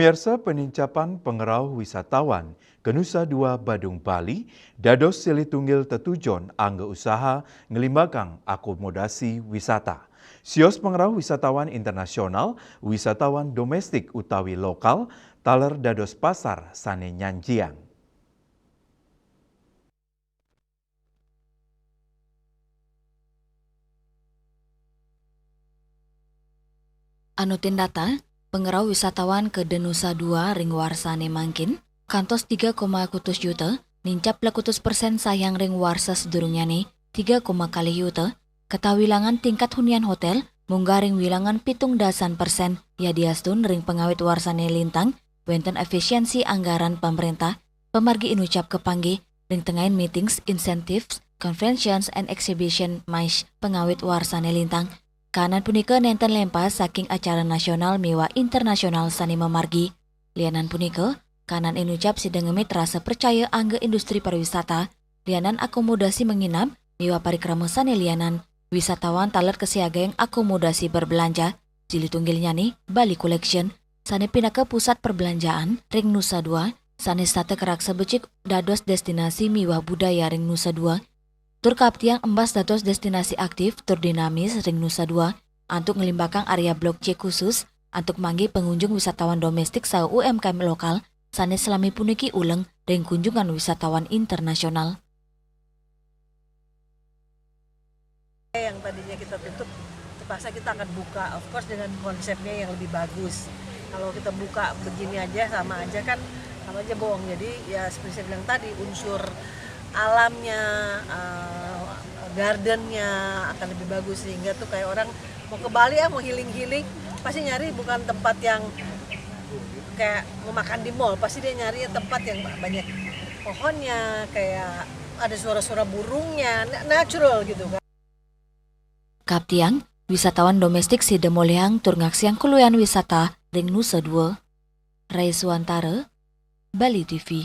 Pemirsa, penincapan pengerau wisatawan ke Nusa Dua Badung Bali, dados silitunggil tetujon angge usaha ngelimbakang akomodasi wisata. Sios pengerau wisatawan internasional, wisatawan domestik utawi lokal, taler dados pasar sane nyanjiang. Anutin data, pengerau wisatawan ke Nusa Dua ring warsane mangkin, kantos 3, kutus juta, nincap lakutus persen sayang ring warsa sedurungyane 3, kali yuta, ketawilangan tingkat hunian hotel, munggah ring wilangan 17%, ya diastun ring pengawit warsane lintang, wenten efisiensi anggaran pemerintah, pemargi inucap kepanggih, ring tengahin meetings, incentives, conventions and exhibition mais pengawit warsane lintang, kanan punika nenten lempas saking acara nasional miwa internasional sani memargi. Lianan punika, kanan inucap sidengemit rasa percaya angge industri pariwisata, lianan akomodasi menginap, miwa parikrama sani lianan, wisatawan taler kesiaga yang akomodasi berbelanja, jili tunggilnya nih, Bali Collection, sani pindah ke pusat perbelanjaan, ring Nusa Dua, sani sate kerak sebecik dados destinasi miwa budaya ring Nusa Dua, tur kaptiang embas dados destinasi aktif tur dinamis ring Nusa Dua untuk ngelimbakang area blok C khusus untuk manggi pengunjung wisatawan domestik sa UMKM lokal sanes selami puniki uleng ring kunjungan wisatawan internasional. Yang tadinya kita tutup, terpaksa kita akan buka, of course dengan konsepnya yang lebih bagus. Kalau kita buka begini aja sama aja bohong. Jadi ya seperti saya bilang tadi, unsur alamnya, gardennya akan lebih bagus, sehingga tuh kayak orang mau ke Bali mau healing pasti nyari bukan tempat yang kayak mau makan di mall, pasti dia nyari tempat yang banyak pohonnya, kayak ada suara-suara burungnya, natural gitu kan. Kaptiang, wisatawan domestik si demoleang tur ngaksiang kuluyan wisata ring Nusa Dua. Rai Suantara, Bali TV.